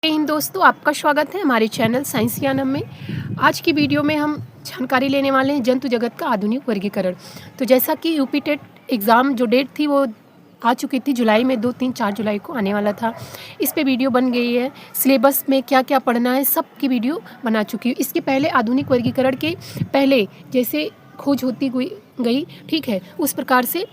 जय हिंद दोस्तों, आपका स्वागत है हमारे चैनल साइंस ज्ञानम में। आज की वीडियो में हम जानकारी लेने वाले हैं जंतु जगत का आधुनिक वर्गीकरण। तो जैसा कि यूपी टेट एग्ज़ाम जो डेट थी वो आ चुकी थी जुलाई में, 2, 3, 4 जुलाई को आने वाला था। इस पे वीडियो बन गई है। सिलेबस में क्या क्या पढ़ना है सब की वीडियो बना चुकी हूँ। इसके पहले आधुनिक वर्गीकरण के पहले जैसे खोज होती गई, ठीक है, उस प्रकार से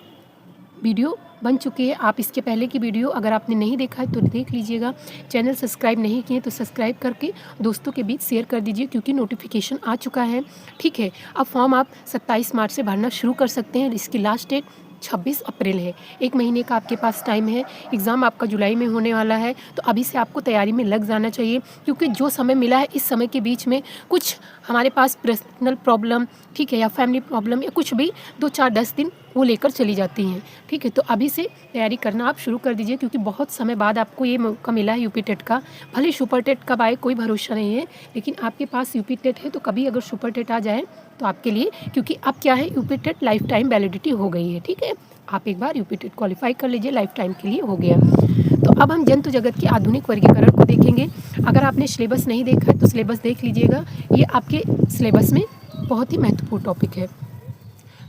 वीडियो बन चुकी है। आप इसके पहले की वीडियो अगर आपने नहीं देखा है तो देख लीजिएगा। चैनल सब्सक्राइब नहीं किए तो सब्सक्राइब करके दोस्तों के बीच शेयर कर दीजिए, क्योंकि नोटिफिकेशन आ चुका है, ठीक है। अब फॉर्म आप 27 मार्च से भरना शुरू कर सकते हैं। इसकी लास्ट डेट 26 अप्रैल है। 1 महीने का आपके पास टाइम है। एग्ज़ाम आपका जुलाई में होने वाला है, तो अभी से आपको तैयारी में लग जाना चाहिए, क्योंकि जो समय मिला है इस समय के बीच में कुछ हमारे पास पर्सनल प्रॉब्लम, ठीक है, या फैमिली प्रॉब्लम या कुछ भी 2, 4, 10 दिन वो लेकर चली जाती हैं, ठीक है। तो अभी से तैयारी करना आप शुरू कर दीजिए, क्योंकि बहुत समय बाद आपको ये मौका मिला है यूपी टेट का। भले सुपर टेट कब आए कोई भरोसा नहीं है, लेकिन आपके पास यूपी टेट है, तो कभी अगर सुपर टेट आ जाए तो आपके लिए, क्योंकि अब क्या है, UP TET life time validity हो गई है, ठीक है। आप एक बार यूपी टेट क्वालिफाई कर लीजिए, लाइफ टाइम के लिए हो गया। तो अब हम जंतु जगत के आधुनिक वर्गीकरण को देखेंगे। अगर आपने सिलेबस नहीं देखा है तो सिलेबस देख लीजिएगा, ये आपके सिलेबस में बहुत ही महत्वपूर्ण टॉपिक है।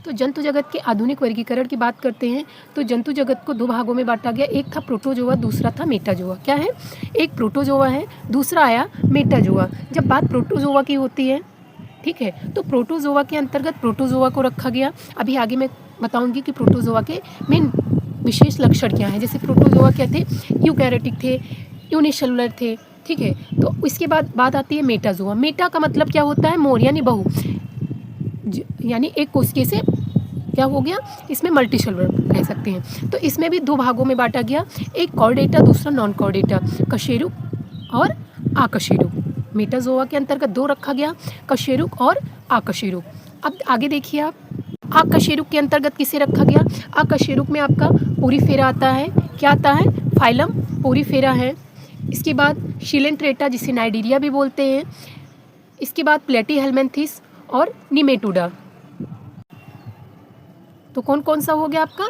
तो जंतु जगत के आधुनिक वर्गीकरण की बात करते हैं तो जंतु जगत को 2 भागों में बांटा गया। एक था प्रोटोजोआ, दूसरा था मेटाजोआ। क्या है? एक प्रोटोजोआ है, दूसरा आया मेटाजोआ। जब बात प्रोटोजोआ की होती है, ठीक है, तो प्रोटोजोआ के अंतर्गत प्रोटोजोआ को रखा गया। अभी आगे मैं बताऊंगी कि प्रोटोजोआ के मेन विशेष लक्षण क्या है। जैसे प्रोटोजोआ क्या थे, यूकैरियोटिक थे, यूनिसेलुलर थे, ठीक है। तो इसके बाद बात आती है मेटाजोआ। मेटा का मतलब क्या होता है? मोर यानी बहु, यानी एक कोशिका से क्या हो गया, इसमें मल्टीसेलुलर कह सकते हैं। तो इसमें भी 2 भागों में बांटा गया, एक कॉर्डेटा, दूसरा नॉन कॉर्डेटा, कशेरुक और आकशेरुक। मेटाजोआ के अंतर्गत 2 रखा गया, कशेरुक और आकशेरुक। अब आगे देखिए आप, आकशेरुक के अंतर्गत किसे रखा गया? आकशेरुक में आपका पोरीफेरा आता है। क्या आता है? फाइलम पोरीफेरा है। इसके बाद शिलेंट्रेटा, जिसे नाइडीरिया भी बोलते हैं। इसके बाद प्लेटीहेल्मिन्थेस और निमेटोडा। तो कौन कौन सा हो गया आपका?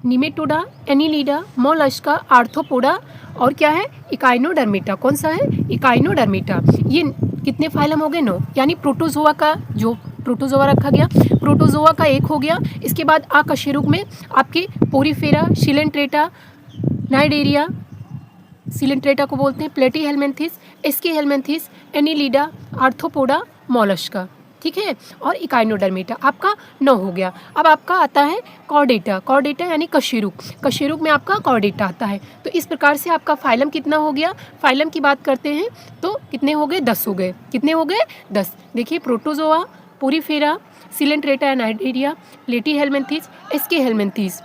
निमेटोडा, एनिलीडा, मोलस्का, आर्थ्रोपोडा और क्या है? इकाइनोडर्मेटा। कौन सा है? इकाइनोडर्मेटा। ये कितने फाइलम हो गए? 9। यानी प्रोटोजोआ का जो प्रोटोजोआ रखा गया, प्रोटोजोआ का 1 हो गया। इसके बाद आकशेरुक में आपके पोरीफेरा, शिलेंट्रेटा, नाइडेरिया, शिलेंट्रेटा को बोलते हैं, प्लेटीहेल्मिन्थेस, एस्कीहेल्मिन्थेस, एनिलीडा, आर्थ्रोपोडा, मोलस्का, ठीक है, और इकाइनोडर्मेटा आपका 9 हो गया। अब आपका आता है कॉर्डेटा। कॉर्डेटा यानी कशेरुक। कशेरुक में आपका कॉर्डेटा आता है। तो इस प्रकार से आपका फाइलम कितना हो गया? फाइलम की बात करते हैं तो कितने हो गए? 10 हो गए। कितने हो गए? 10। देखिए, प्रोटोजोआ, पोरीफेरा, शिलेंट्रेटा, नाइडेरिया, प्लेटीहेल्मिन्थेस, एस्कीहेल्मिन्थेस।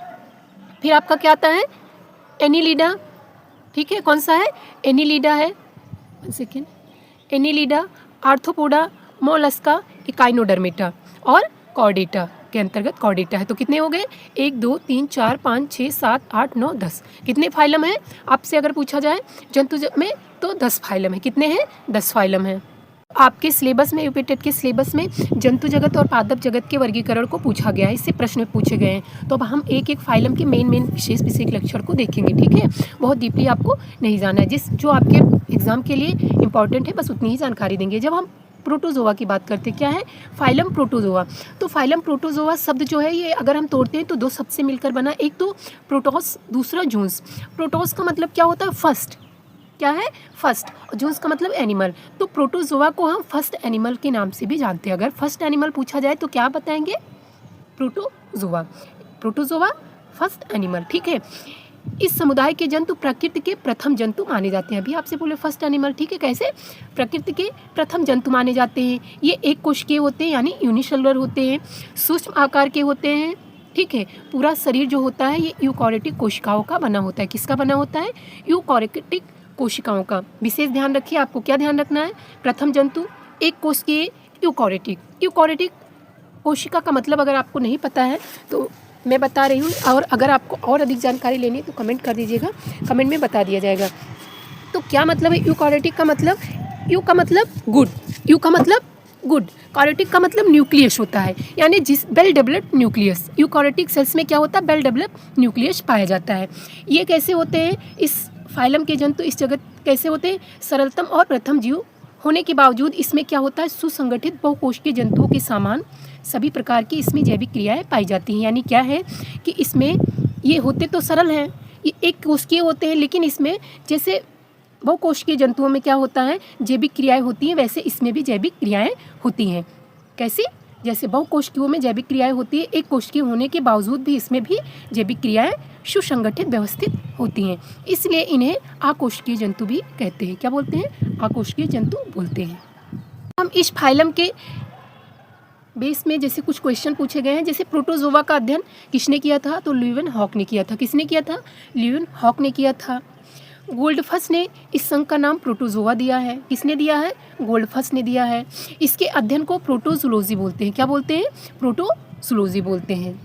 फिर आपका क्या आता है? एनिलीडा, ठीक है। कौन सा है? एनिलीडा है, 1 second, Annelida, arthropoda, Mollusca, Echinodermata और कॉर्डेटा के अंतर्गत कॉर्डेटा है। तो कितने हो गए? 1, 2, 3, 4, 5, 6, 7, 8, 9, 10। कितने फाइलम है? आपसे अगर पूछा जाए जंतु में तो 10 फाइलम है। कितने हैं? 10 फाइलम है। आपके सिलेबस में, यूपी टेट के सिलेबस में जंतु जगत और पादप जगत के वर्गीकरण को पूछा गया है। इससे प्रश्न पूछे गए हैं। तो अब हम एक एक फाइलम के मेन विशेष लक्षण को देखेंगे, ठीक है। बहुत डीपली आपको नहीं जाना है, जो आपके एग्जाम के लिए इंपॉर्टेंट है, बस उतनी ही जानकारी देंगे। जब हम प्रोटोजोआ की बात करते हैं, क्या है? Phylum protozoa. तो फाइलम प्रोटोजोआ शब्द जो है, ये अगर हम तोड़ते हैं तो 2 शब्द से मिलकर बना। एक तो प्रोटोस, दूसरा जून्स। प्रोटोस का मतलब क्या होता है? फर्स्ट। क्या है? फर्स्ट। जून्स का मतलब एनिमल। तो प्रोटोजोआ को हम फर्स्ट एनिमल के नाम से भी जानते हैं। अगर फर्स्ट एनिमल पूछा जाए तो क्या बताएंगे? प्रोटोजोआ। प्रोटोजोआ फर्स्ट एनिमल, ठीक है। इस समुदाय के जंतु प्रकृति के प्रथम जंतु माने जाते हैं। अभी आपसे बोले फर्स्ट एनिमल, ठीक है। कैसे? प्रकृति के प्रथम जंतु माने जाते हैं। ये एक कोशिकीय होते हैं, यानी यूनिसेलुलर होते हैं, सूक्ष्म आकार के होते हैं, ठीक है। पूरा शरीर जो होता है ये यूकैरियोटिक कोशिकाओं का बना होता है। किसका बना होता है? यूकैरियोटिक कोशिकाओं का। विशेष ध्यान रखिए, आपको क्या ध्यान रखना है? प्रथम जंतु, एक कोशिकीय, यूकैरियोटिक। यूकैरियोटिक कोशिका का मतलब अगर आपको नहीं पता है तो मैं बता रही हूँ, और अगर आपको और अधिक जानकारी लेनी है तो कमेंट कर दीजिएगा, कमेंट में बता दिया जाएगा। तो क्या मतलब है यूकैरियोटिक का मतलब? यू का मतलब गुड, यू का मतलब गुड, कैरियोटिक का मतलब न्यूक्लियस होता है, यानी जिस well developed nucleus. Eukaryotic cells में क्या होता है? वेल डेवलप्ड न्यूक्लियस पाया जाता है। ये कैसे होते हैं? इस फाइलम के जंतु इस जगत कैसे होते हैं? सरलतम और प्रथम जीव होने के बावजूद इसमें क्या होता है? सुसंगठित बहुकोशिकीय जंतुओं के समान सभी प्रकार की इसमें जैविक क्रियाएं पाई जाती हैं। यानी क्या है कि इसमें ये होते तो सरल हैं, ये एक कोशिकीय होते हैं, लेकिन इसमें जैसे बहुकोशिकीय जंतुओं में क्या होता है? जैविक क्रियाएं होती हैं, वैसे इसमें भी जैविक क्रियाएं होती हैं। कैसी? जैसे बहुकोशिकीयों में जैविक क्रियाएं होती है, एक कोशिकीय होने के बावजूद भी इसमें भी जैविक क्रियाएं सुसंगठित व्यवस्थित होती हैं, इसलिए इन्हें आकोशिकीय जंतु भी कहते हैं। क्या बोलते हैं? आकोशिकीय जंतु बोलते हैं। हम इस फाइलम के बेस में जैसे कुछ क्वेश्चन पूछे गए हैं, जैसे प्रोटोजोआ का अध्ययन किसने किया था? तो ल्यूवेनहॉक ने किया था। किसने किया था? ल्यूवेनहॉक ने किया था। गोल्डफस ने इस संघ का नाम प्रोटोजोआ दिया है। किसने दिया है? गोल्डफस ने दिया है। इसके अध्ययन को प्रोटोजूलॉजी बोलते हैं। क्या बोलते हैं? प्रोटोजूलॉजी बोलते हैं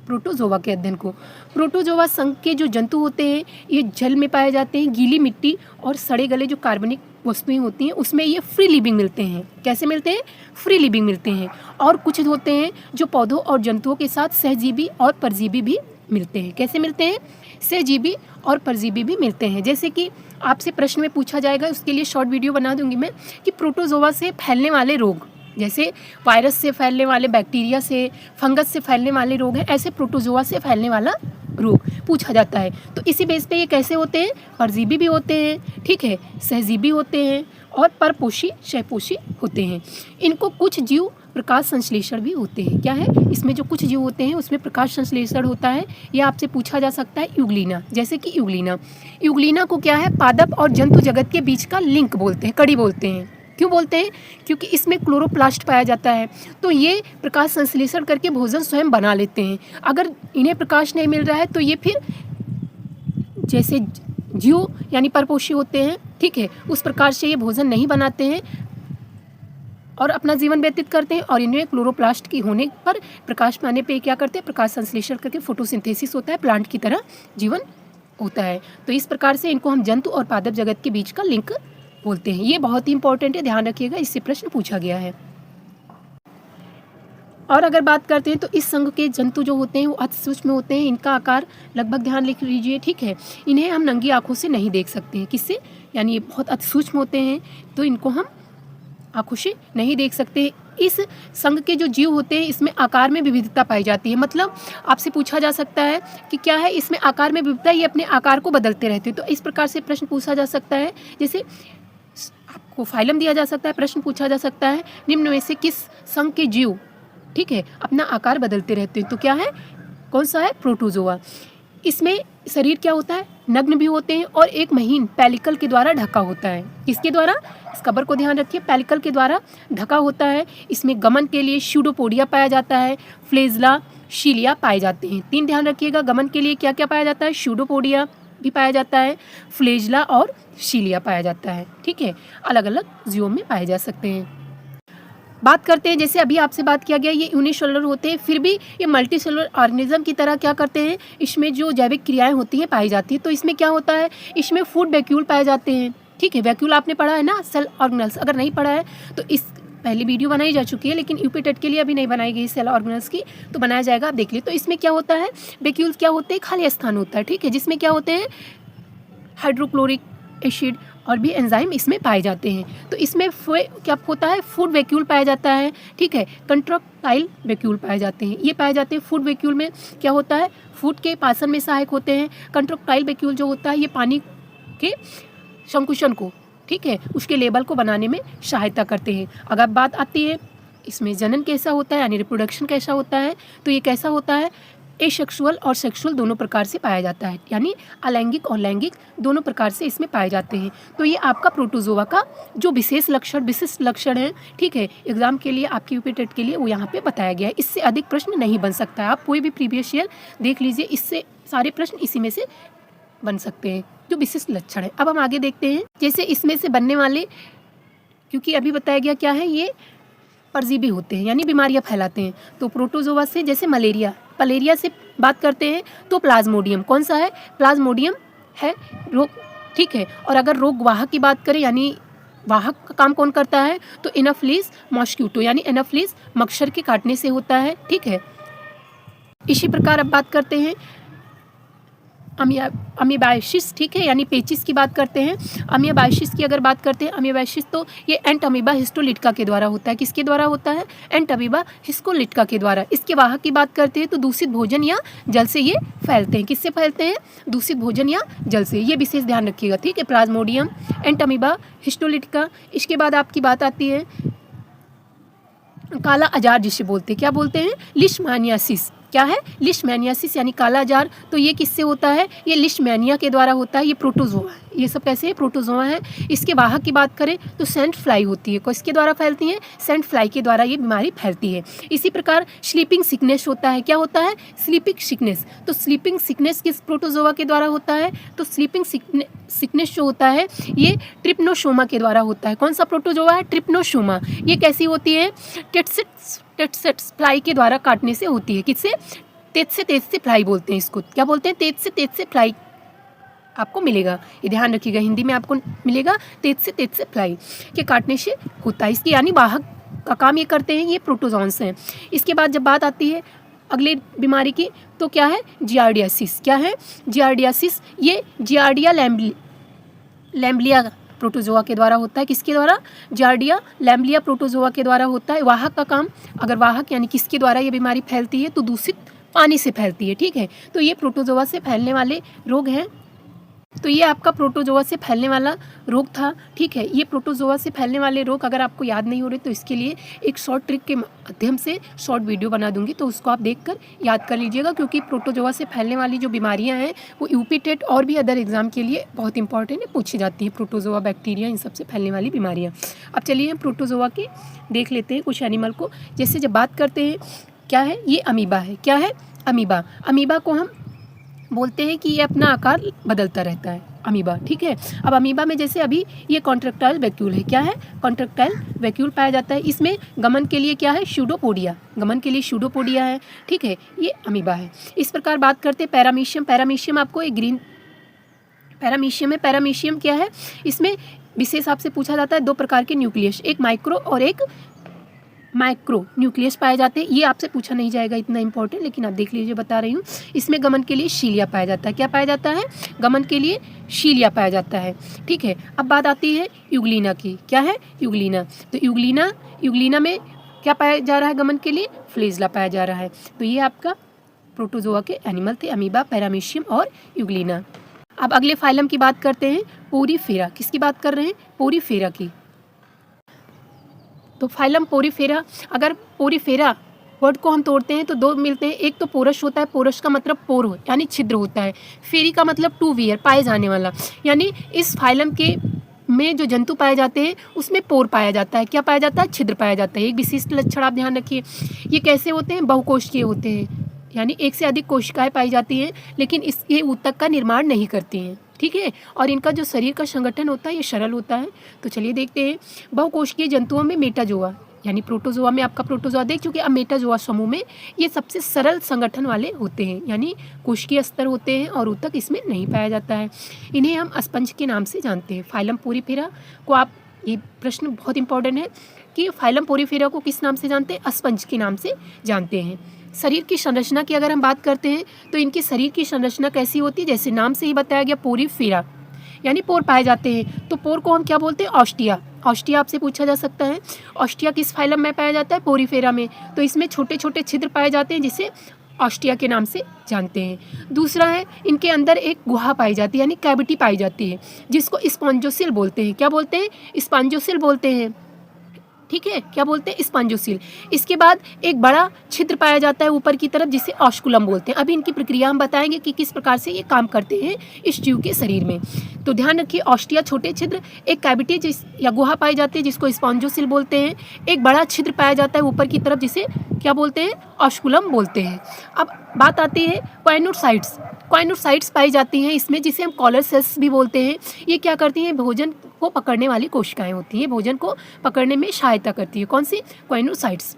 प्रोटोजोआ के अध्ययन को। प्रोटोजोआ संघ के जो जंतु होते हैं ये जल में पाए जाते हैं, गीली मिट्टी और सड़े गले जो कार्बनिक वस्तुएं होती हैं उसमें ये फ्री लिविंग मिलते हैं। कैसे मिलते हैं? फ्री लिविंग मिलते हैं। और कुछ होते हैं जो पौधों और जंतुओं के साथ सहजीवी और परजीवी भी मिलते हैं। कैसे मिलते हैं? सहजीवी और परजीवी भी मिलते हैं। जैसे कि आपसे प्रश्न में पूछा जाएगा, उसके लिए शॉर्ट वीडियो बना दूंगी मैं, कि प्रोटोजोआ से फैलने वाले रोग, जैसे वायरस से फैलने वाले, बैक्टीरिया से, फंगस से फैलने वाले रोग हैं, ऐसे प्रोटोजोआ से फैलने वाला रोग पूछा जाता है। तो इसी बेस पे ये कैसे होते हैं? परजीवी भी होते हैं, ठीक है, सहजीवी होते हैं और परपोषी क्षयपोषी होते हैं। इनको कुछ जीव प्रकाश संश्लेषण भी होते हैं। क्या है? इसमें जो कुछ जीव होते हैं उसमें प्रकाश संश्लेषण होता है। यह आपसे पूछा जा सकता है यूग्लिना, जैसे कि यूग्लिना को क्या है? पादप और जंतु जगत के बीच का लिंक बोलते हैं, कड़ी बोलते हैं। क्यों बोलते हैं? क्योंकि इसमें क्लोरोप्लास्ट पाया जाता है, तो ये प्रकाश संश्लेषण करके भोजन स्वयं बना लेते हैं। अगर इन्हें प्रकाश नहीं मिल रहा है तो ये फिर जैसे जीव यानी परपोषी होते हैं, ठीक है, उस प्रकार से ये भोजन नहीं बनाते हैं और अपना जीवन व्यतीत करते हैं। और इनमें क्लोरोप्लास्ट की होने पर, प्रकाश में आने पर क्या करते हैं? प्रकाश संश्लेषण करके फोटोसिंथेसिस होता है, प्लांट की तरह जीवन होता है। तो इस प्रकार से इनको हम जंतु और पादप जगत के बीच का लिंक बोलते हैं। ये बहुत ही इंपॉर्टेंट है, ध्यान रखिएगा, इससे प्रश्न पूछा गया है। और अगर बात करते हैं तो इस संघ के जंतु जो होते हैं वो अति सूक्ष्म होते हैं। इनका आकार लगभग, ध्यान लिख लीजिए, ठीक है, इन्हें हम नंगी आंखों से नहीं देख सकते हैं। किससे? यानी ये बहुत अति सूक्ष्म होते हैं, तो इनको हम आंखों से नहीं देख सकते। इस संघ के जो जीव होते हैं इसमें आकार में विविधता पाई जाती है। मतलब आपसे पूछा जा सकता है कि क्या है इसमें आकार में विविधता, ये अपने आकार को बदलते रहते हैं। तो इस प्रकार से प्रश्न पूछा जा सकता है, जैसे आपको फाइलम दिया जा सकता है, प्रश्न पूछा जा सकता है निम्न में से किस संघ के जीव, ठीक है, अपना आकार बदलते रहते हैं। तो क्या है? कौन सा है? प्रोटोजोआ। इसमें शरीर क्या होता है? नग्न भी होते हैं और एक महीन पेलिकल के द्वारा ढका होता है। किसके द्वारा? इस खबर को ध्यान रखिए, पेलिकल के द्वारा ढका होता है। इसमें गमन के लिए स्यूडोपोडिया पाया जाता है, फ्लेजला, शीलिया पाए जाते हैं। 3 ध्यान रखिएगा, गमन के लिए क्या क्या पाया जाता है? स्यूडोपोडिया भी पाया जाता है, फ्लेजला और शीलिया पाया जाता है, ठीक है, अलग अलग जीवों में पाए जा सकते हैं। बात करते हैं, जैसे अभी आपसे बात किया गया, ये यूनिसेलुलर होते हैं, फिर भी ये मल्टीसेलुलर ऑर्गेनिज्म की तरह क्या करते हैं? इसमें जो जैविक क्रियाएं होती हैं पाई जाती है। तो इसमें क्या होता है? इसमें फूड वैक्यूल पाए जाते हैं, ठीक है, वैक्यूल आपने पढ़ा है ना, सेल ऑर्गेनल्स। अगर नहीं पढ़ा है तो इस पहली वीडियो बनाई जा चुकी है, लेकिन यूपी टेट के लिए अभी नहीं बनाई गई सेल ऑर्गेनल्स की, तो बनाया जाएगा, आप देख लीजिए। तो इसमें क्या होता है? वैक्यूल्स क्या होते हैं? खाली स्थान होता है, ठीक है, जिसमें क्या होते हैं? हाइड्रोक्लोरिक एसिड और भी एंजाइम इसमें पाए जाते हैं। तो इसमें क्या होता है? फूड वैक्यूल पाया जाता है, ठीक है, कंट्रक्टाइल वैक्यूल पाए जाते हैं। ये पाए जाते हैं फूड वैक्यूल में, क्या होता है? फूड के पाचन में सहायक होते हैं। कंट्रक्टाइल वैक्यूल जो होता है ये पानी के संकुचन को, ठीक है, उसके लेवल को बनाने में सहायता करते हैं। अगर बात आती है इसमें जनन कैसा होता है यानी रिप्रोडक्शन कैसा होता है, तो ये कैसा होता है? एसेक्सुअल और सेक्सुअल दोनों प्रकार से पाया जाता है, यानी अलैंगिक और लैंगिक दोनों प्रकार से इसमें पाए जाते हैं। तो ये आपका प्रोटोजोआ का जो विशिष्ट लक्षण है, ठीक है, एग्जाम के लिए आपके यूपी टेट के लिए वो यहाँ पे बताया गया है। इससे अधिक प्रश्न नहीं बन सकता है। आप कोई भी प्रीवियस ईयर देख लीजिए, इससे सारे प्रश्न इसी में से बन सकते हैं जो विशिष्ट लक्षण है। अब हम आगे देखते हैं, जैसे इसमें से बनने वाले, क्योंकि अभी बताया गया क्या है, ये परजीवी होते हैं यानी बीमारियां फैलाते हैं। तो प्रोटोजोआ से जैसे मलेरिया से बात करते हैं तो प्लाज्मोडियम, कौन सा है? प्लाज्मोडियम है रोग, ठीक है। और अगर रोग वाहक की बात करें यानी वाहक का काम कौन करता है, तो एनाफिलीज मॉस्किटो यानी एनाफिलीज मच्छर के काटने से होता है, ठीक है। इसी प्रकार अब बात करते हैं अमीबाइसिस, ठीक है, यानी पेचिस की बात करते हैं। अमीबाइसिस की अगर बात करते हैं, अमीबाइसिस तो ये एंट अमीबा हिस्टोलिटिका के द्वारा होता है। किसके द्वारा होता है? एंट अमीबा हिस्टोलिटिका के द्वारा। इसके वाहक की बात करते हैं तो दूषित भोजन या जल से ये फैलते हैं। किससे फैलते हैं? दूषित भोजन या जल से। ये विशेष ध्यान रखिएगा, ठीक है। प्लाज्मोडियम, एंट अमीबा हिस्टोलिटिका। इसके बाद आपकी बात आती है काला अजार, जिसे बोलते हैं, क्या बोलते हैं? लिशमैनियासिस। क्या है? लिशमैनियासिस यानी काला अजार। तो ये किससे होता है? ये लिशमैनिया के द्वारा होता है। ये प्रोटोजोआ है। ये सब कैसे है? प्रोटोजोआ है। इसके वाहक की बात करें तो सेंट फ्लाई होती है। किसके द्वारा फैलती है? सेंट फ्लाई के द्वारा ये बीमारी फैलती है। इसी प्रकार स्लीपिंग सिकनेस होता है। क्या होता है? Sleeping sickness. तो स्लीपिंग सिकनेस किस प्रोटोजोआ के द्वारा होता है? तो स्लीपिंग सिकनेस जो होता है ये ट्रिप्नोसोमा के द्वारा होता है। कौन सा प्रोटोजोआ है? ट्रिप्नोसोमा। ये कैसी होती है? टेट्सेट्स फ्लाई के द्वारा काटने से होती है। किससे? तेज से फ्लाई बोलते हैं इसको। क्या बोलते हैं? तेज से फ्लाई आपको मिलेगा, ये ध्यान रखिएगा। हिंदी में आपको मिलेगा तेज से फ्लाई के काटने से होता है। इसकी यानी वाहक का काम ये करते हैं, ये प्रोटोजोन्स हैं। इसके बाद जब बात आती है अगली बीमारी की तो क्या है? जियार्डियासिस। क्या है? जियार्डियासिस। ये जियार्डिया लैम्ब्लिया प्रोटोजोआ के द्वारा होता है। किसके द्वारा? जार्डिया लैम्ब्लिया प्रोटोजोआ के द्वारा होता है। वाहक का काम, अगर वाहक यानी किसके द्वारा ये बीमारी फैलती है तो दूषित पानी से फैलती है, ठीक है। तो ये प्रोटोजोआ से फैलने वाले रोग हैं। तो ये आपका प्रोटोजोआ से फैलने वाला रोग था, ठीक है। ये प्रोटोजोआ से फैलने वाले रोग अगर आपको याद नहीं हो रहे तो इसके लिए एक शॉर्ट ट्रिक के माध्यम से शॉर्ट वीडियो बना दूंगी, तो उसको आप देखकर याद कर लीजिएगा। क्योंकि प्रोटोजोआ से फैलने वाली जो बीमारियां हैं वो यूपी टेट और भी अदर एग्जाम के लिए बहुत इंपॉर्टेंट है, पूछी जाती है। प्रोटोजोआ, बैक्टीरिया, इन सबसे फैलने वाली बीमारियाँ। अब चलिए हम प्रोटोजोआ की देख लेते हैं कुछ एनिमल को। जैसे जब बात करते हैं क्या है? ये अमीबा है। क्या है? अमीबा। अमीबा को हम बोलते हैं कि ये अपना आकार बदलता रहता है, अमीबा, ठीक है। अब अमीबा में जैसे अभी ये कॉन्ट्रैक्टाइल वैक्यूल है। क्या है? कॉन्ट्रैक्टाइल वैक्यूल पाया जाता है। इसमें गमन के लिए क्या है? स्यूडोपोडिया। गमन के लिए स्यूडोपोडिया है, ठीक है। ये अमीबा है। इस प्रकार बात करते हैं पैरामीशियम। पैरामीशियम आपको एक ग्रीन पैरामीशियम है। पैरामीशियम क्या है? इसमें विशेष आपसे पूछा जाता है दो प्रकार के न्यूक्लियस, एक माइक्रो और एक माइक्रो न्यूक्लियस पाए जाते हैं। ये आपसे पूछा नहीं जाएगा, इतना इंपॉर्टेंट, लेकिन आप देख लीजिए, बता रही हूँ। इसमें गमन के लिए शीलिया पाया जाता है। क्या पाया जाता है? गमन के लिए शीलिया पाया जाता है, ठीक है। अब बात आती है यूग्लिना की। क्या है? यूग्लिना। तो यूग्लिना में क्या पाया जा रहा है गमन के लिए? फ्लेजला पाया जा रहा है। तो ये आपका प्रोटोजोआ के एनिमल थे, अमीबा, पैरामीशियम और यूग्लिना। अब अगले फाइलम की बात करते हैं, पोरीफेरा। किसकी बात कर रहे हैं? पोरीफेरा की। तो फाइलम पोरीफेरा, अगर पोरीफेरा वर्ड को हम तोड़ते हैं तो दो मिलते हैं। एक तो पोरस होता है, पोरस का मतलब पोर यानी छिद्र होता है। फेरी का मतलब टू वियर, पाए जाने वाला। यानी इस फाइलम के में जो जंतु पाए जाते हैं उसमें पोर पाया जाता है। क्या पाया जाता है? छिद्र पाया जाता है। एक विशिष्ट लक्षण आप ध्यान रखिए, ये कैसे होते हैं? बहुकोशिकीय होते हैं, यानी एक से अधिक कोशिकाएं पाई जाती हैं, लेकिन ये ऊतक का निर्माण नहीं करती हैं, ठीक है। और इनका जो शरीर का संगठन होता है ये सरल होता है। तो चलिए देखते हैं। बहुकोशिकीय जंतुओं में मेटाजोआ, यानी प्रोटोजोआ में आपका प्रोटोजोआ देख चुके, अब मेटाजोआ समूह में ये सबसे सरल संगठन वाले होते हैं, यानी कोशिकीय स्तर होते हैं और ऊतक इसमें नहीं पाया जाता है। इन्हें हम स्पंज के नाम से जानते हैं। फाइलम पोरीफेरा को आप, ये प्रश्न बहुत इंपॉर्टेंट है कि फाइलम पोरीफेरा को किस नाम से जानते हैं? स्पंज के नाम से जानते हैं। शरीर की संरचना की अगर हम बात करते हैं तो इनकी शरीर की संरचना कैसी होती है? जैसे नाम से ही बताया गया, पोरीफेरा, यानी पोर पाए जाते हैं। तो पोर को हम क्या बोलते हैं? ऑस्टिया। ऑस्टिया आपसे पूछा जा सकता है। ऑस्टिया किस फाइलम में पाया जाता है? पोरीफेरा में। तो इसमें छोटे छोटे छिद्र पाए जाते हैं जिसे ऑस्टिया के नाम से जानते हैं। दूसरा है, इनके अंदर एक गुहा पाई जाती है, यानी कैविटी पाई जाती है, जिसको स्पॉन्जोसिल बोलते हैं। क्या बोलते हैं? स्पॉन्जोसिल बोलते हैं, ठीक है। क्या बोलते हैं? स्पॉन्जोसिल। इसके बाद एक बड़ा छिद्र पाया जाता है ऊपर की तरफ, जिसे ऑस्कुलम बोलते हैं। अभी इनकी प्रक्रिया हम बताएंगे कि किस प्रकार से ये काम करते हैं इस जीव के शरीर में। तो ध्यान रखिए, ऑस्टिया छोटे छिद्र, एक कैविटी या गुहा पाई जाती है जिसको स्पॉन्जोसिल बोलते हैं, एक बड़ा छिद्र पाया जाता है ऊपर की तरफ जिसे क्या बोलते हैं? ऑस्कुलम बोलते हैं। अब बात आती है क्वाइनोसाइट्स। क्वाइनोसाइट्स पाई जाती हैं इसमें, जिसे हम कॉलर सेल्स भी बोलते हैं। ये क्या करती हैं? भोजन को पकड़ने वाली कोशिकाएं होती हैं, भोजन को पकड़ने में सहायता करती है। कौन सी? क्वाइनोसाइट्स।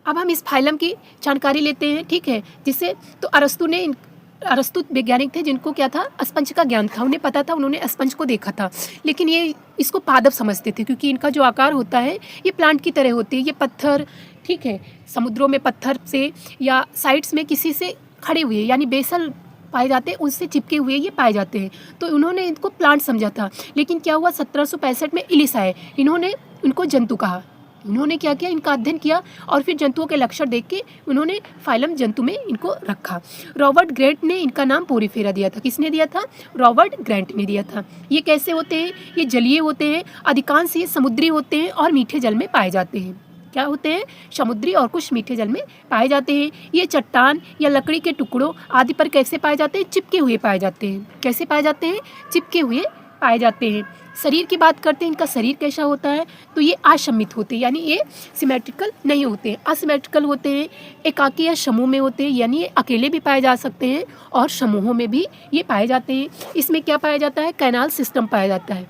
अब हम इस फाइलम की जानकारी लेते हैं, ठीक है। जिसे तो अरस्तु वैज्ञानिक थे जिनको क्या था? स्पंज का ज्ञान था, उन्हें पता था, उन्होंने स्पंज को देखा था, लेकिन ये इसको पादप समझते थे क्योंकि इनका जो आकार होता है ये प्लांट की तरह होती है। ये पत्थर, ठीक है, समुद्रों में पत्थर से या साइड्स में किसी से खड़े हुए यानी बेसल पाए जाते हैं, उससे चिपके हुए ये पाए जाते हैं। तो उन्होंने इनको प्लांट समझा था, लेकिन क्या हुआ 1765 में इलिस आए, इन्होंने इनको जंतु कहा। उन्होंने क्या किया, इनका अध्ययन किया और फिर जंतुओं के लक्षण देख के उन्होंने फाइलम जंतु में इनको रखा। रॉबर्ट ग्रेंट ने इनका नाम पोरीफेरा दिया था। किसने दिया था? रॉबर्ट ग्रेंट ने दिया था। ये कैसे होते हैं? ये जलीय होते हैं, अधिकांश ये समुद्री होते हैं और मीठे जल में पाए जाते हैं। क्या होते हैं? समुद्री और कुछ मीठे जल में पाए जाते हैं। ये चट्टान या लकड़ी के टुकड़ों आदि पर कैसे पाए जाते हैं? चिपके हुए पाए जाते हैं। कैसे पाए जाते हैं? चिपके हुए पाए जाते हैं। शरीर की बात करते हैं, इनका शरीर कैसा होता है? तो ये असममित होते हैं, यानी ये सिमेट्रिकल नहीं होते, असिमेट्रिकल होते हैं। एकाकी या समूह में होते हैं, यानी ये अकेले भी पाए जा सकते हैं और समूहों में भी ये पाए जाते हैं। इसमें क्या पाया जाता है? कैनाल सिस्टम पाया जाता है।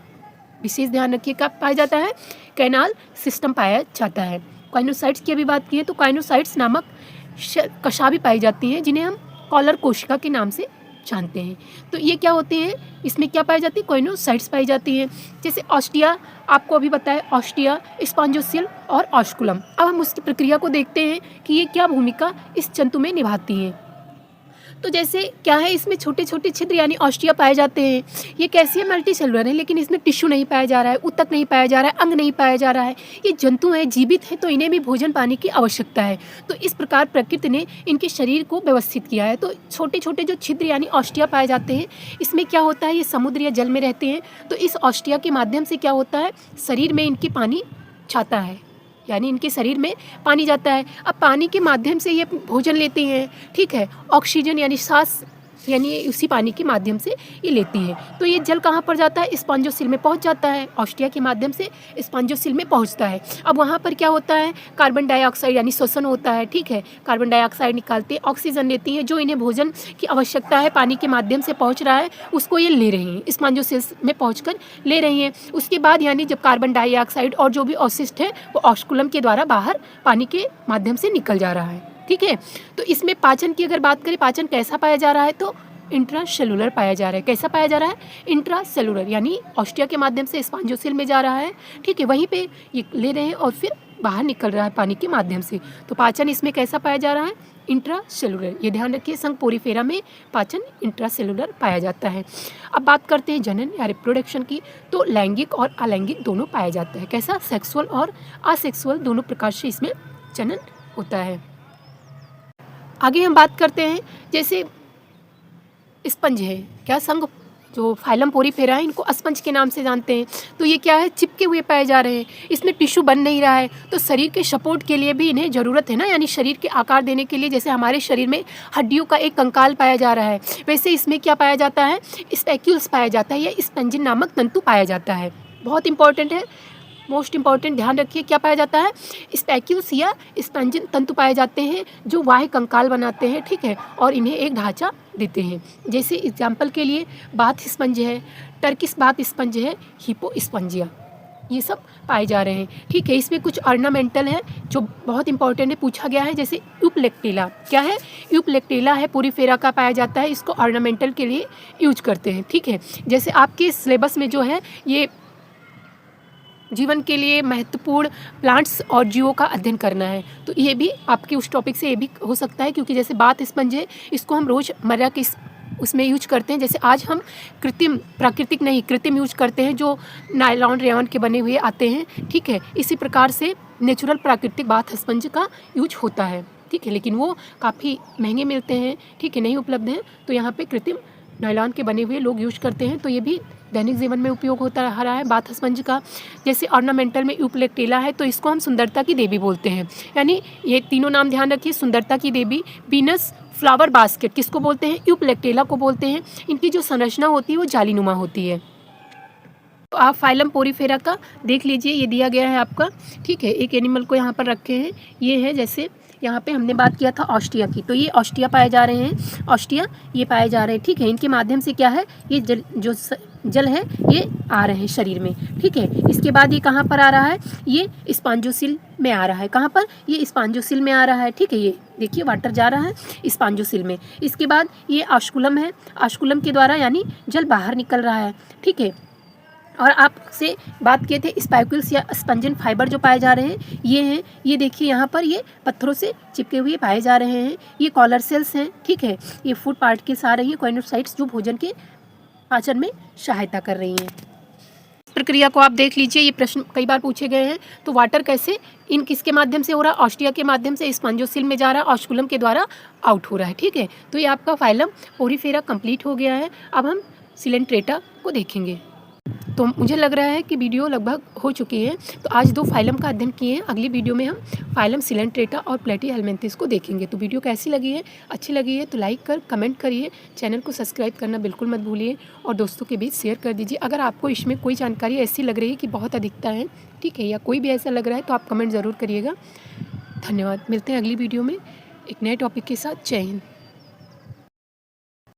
विशेष ध्यान रखिए, कब पाया जाता है? कैनाल सिस्टम पाया जाता है। काइनोसाइट्स की अभी बात की है तो काइनोसाइट्स नामक कशा भी पाई जाती हैं, जिन्हें हम कॉलर कोशिका के नाम से जानते हैं। तो ये क्या होते हैं? इसमें क्या पाई जाती है? काइनोसाइट्स पाई जाती हैं। जैसे ऑस्टिया, आपको अभी बताया, ऑस्टिया, स्पॉन्जोसिल और ऑस्कुलम। अब हम उसकी प्रक्रिया को देखते हैं कि ये क्या भूमिका इस जंतु में निभाती हैं। तो जैसे क्या है, इसमें छोटे छोटे छिद्र यानी ऑस्टिया पाए जाते हैं। ये कैसी है? मल्टी सेलुलर है, लेकिन इसमें टिश्यू नहीं पाया जा रहा है, ऊतक नहीं पाया जा रहा है, अंग नहीं पाया जा रहा है। ये जंतु हैं, जीवित हैं, तो इन्हें भी भोजन पानी की आवश्यकता है। तो इस प्रकार प्रकृति ने इनके शरीर को व्यवस्थित किया है। तो छोटे छोटे जो छिद्र यानी ऑस्टिया पाए जाते हैं, इसमें क्या होता है? ये समुद्र या जल में रहते हैं। तो इस ऑस्टिया के माध्यम से क्या होता है? शरीर में इनकी पानी जाता है, यानी इनके शरीर में पानी जाता है। अब पानी के माध्यम से ये भोजन लेते हैं, ठीक है। ऑक्सीजन यानी सांस, यानी उसी पानी के माध्यम से ये लेती है। तो ये जल कहाँ पर जाता है? स्पॉन्जोसिल में पहुँच जाता है। ऑस्टिया के माध्यम से स्पॉन्जोसिल में पहुँचता है। अब वहाँ पर क्या होता है? कार्बन डाइऑक्साइड यानी श्वसन होता है, ठीक है। कार्बन डाइऑक्साइड निकालते हैं, ऑक्सीजन लेती है। जो इन्हें भोजन की आवश्यकता है पानी के माध्यम से पहुँच रहा है, उसको ये ले रही हैं, स्पॉन्जोसिल में पहुँच ले रही हैं। उसके बाद यानी जब कार्बन डाइऑक्साइड और जो भी अवशिष्ट है वो ऑस्कुलम के द्वारा बाहर पानी के माध्यम से निकल जा रहा है, ठीक है। तो इसमें पाचन की अगर बात करें, पाचन कैसा पाया जा रहा है? तो इंट्रासेलुलर पाया जा रहा है। कैसा पाया जा रहा है? इंट्रासेलुलर, यानी ऑस्टिया के माध्यम से स्पॉन्जोसिल में जा रहा है, ठीक है। वहीं पे ये ले रहे हैं और फिर बाहर निकल रहा है पानी के माध्यम से। तो पाचन इसमें कैसा पाया जा रहा है? इंट्रासेलुलर। ये ध्यान रखिए, संघ पोरीफेरा में पाचन इंट्रासेलुलर पाया जाता है। अब बात करते हैं जनन या रिप्रोडक्शन की। तो लैंगिक और अलैंगिक दोनों पाया जाता है। कैसा? सेक्सुअल और असेक्सुअल दोनों प्रकार से इसमें जनन होता है। आगे हम बात करते हैं, जैसे स्पंज है, क्या संघ जो फाइलम पोरीफेरा है, इनको स्पंज के नाम से जानते हैं। तो ये क्या है? चिपके हुए पाए जा रहे हैं, इसमें टिश्यू बन नहीं रहा है। तो शरीर के सपोर्ट के लिए भी इन्हें ज़रूरत है ना, यानी शरीर के आकार देने के लिए, जैसे हमारे शरीर में हड्डियों का एक कंकाल पाया जा रहा है, वैसे इसमें क्या पाया जाता है? स्पैक्यूल्स पाया जाता है या स्पंजिन नामक तंतु पाया जाता है। बहुत इंपॉर्टेंट है, मोस्ट इंपॉर्टेंट, ध्यान रखिए। क्या पाया जाता है? स्पैक्यूल्स या स्पंजिन तंतु पाए जाते हैं, जो बाह्य कंकाल बनाते हैं, ठीक है, और इन्हें एक ढांचा देते हैं। जैसे एग्जाम्पल के लिए बाथ स्पंज है, टर्किश बाथ स्पंज है, हिपोस्पंजिया, ये सब पाए जा रहे हैं, ठीक है। इसमें कुछ ऑर्नामेंटल है जो बहुत इंपॉर्टेंट है, पूछा गया है। जैसे यूपलेक्टेला, क्या है? यूपलेक्टेला है, पोरीफेरा का पाया जाता है, इसको ऑर्नामेंटल के लिए यूज करते हैं, ठीक है। जैसे आपके सिलेबस में जो है ये जीवन के लिए महत्वपूर्ण प्लांट्स और जीवों का अध्ययन करना है, तो ये भी आपके उस टॉपिक से ये भी हो सकता है, क्योंकि जैसे बात स्पंज है, इसको हम रोज़मर्रा के उसमें यूज करते हैं। जैसे आज हम कृत्रिम, प्राकृतिक नहीं, कृत्रिम यूज करते हैं, जो नायलॉन रेयॉन के बने हुए आते हैं, ठीक है। इसी प्रकार से नेचुरल प्राकृतिक बाथ स्पंज का यूज होता है, ठीक है, लेकिन वो काफ़ी महंगे मिलते हैं, ठीक है, नहीं उपलब्ध हैं। तो यहाँ पे कृत्रिम नायलॉन के बने हुए लोग यूज करते हैं, तो ये भी दैनिक जीवन में उपयोग होता रहा है बाथ स्पंज का। जैसे ऑर्नामेंटल में यूपलेक्टेला है, तो इसको हम सुंदरता की देवी बोलते हैं, यानी ये तीनों नाम ध्यान रखिए। सुंदरता की देवी, वीनस फ्लावर बास्केट किसको बोलते हैं? यूपलेक्टेला को बोलते हैं। इनकी जो संरचना होती है वो जालीनुमा होती है। तो आप फाइलम पोरीफेरा का देख लीजिए, ये दिया गया है आपका, ठीक है। एक एनिमल को यहाँ पर रखे हैं, ये है, जैसे यहाँ पे हमने बात किया था ऑस्टिया की, तो ये ऑस्टिया पाए जा रहे हैं, ऑस्टिया ये पाए जा रहे हैं, ठीक है। इनके माध्यम से क्या है, ये जल है ये आ रहे हैं शरीर में, ठीक है। इसके बाद ये कहाँ पर आ रहा है? ये स्पॉन्जोसिल में आ रहा है। कहाँ पर? ये स्पॉन्जोसिल में आ रहा है, ठीक है। ये देखिए वाटर जा रहा है स्पॉन्जोसिल में। इसके बाद ये ऑस्कुलम है, ऑस्कुलम के द्वारा यानी जल बाहर निकल रहा है, ठीक है। और आपसे बात किए थे स्पाइकुल्स या स्पंजन फाइबर जो पाए जा रहे हैं, ये हैं, ये देखिए यहाँ पर ये पत्थरों से चिपके हुए पाए जा रहे हैं। ये कॉलर सेल्स हैं, ठीक है। ये फूड पार्टिकल्स आ रही हैं, कोइनोसाइट्स, जो भोजन के पाचन में सहायता कर रही हैं। प्रक्रिया को आप देख लीजिए, ये प्रश्न कई बार पूछे गए हैं। तो वाटर कैसे इन किसके माध्यम से हो रहा है, ऑस्टिया के माध्यम से स्पंजोसिल में जा रहा है, ऑस्कुलम के द्वारा आउट हो रहा है, ठीक है। तो ये आपका फाइलम पोरीफेरा कंप्लीट हो गया है। अब हम सिलेंट्रेटा को देखेंगे। तो मुझे लग रहा है कि वीडियो लगभग हो चुकी है। तो आज 2 फाइलम का अध्ययन किए हैं। अगली वीडियो में हम फाइलम सिलेंट्रेटा और प्लेटीहेल्मिन्थेस को देखेंगे। तो वीडियो कैसी लगी है, अच्छी लगी है तो लाइक कमेंट करिए, चैनल को सब्सक्राइब करना बिल्कुल मत भूलिए और दोस्तों के बीच शेयर कर दीजिए। अगर आपको इसमें कोई जानकारी ऐसी लग रही है कि बहुत अधिकता है, ठीक है, या कोई भी ऐसा लग रहा है तो आप कमेंट ज़रूर करिएगा। धन्यवाद। मिलते हैं अगली वीडियो में एक नए टॉपिक के साथ। जय हिंद।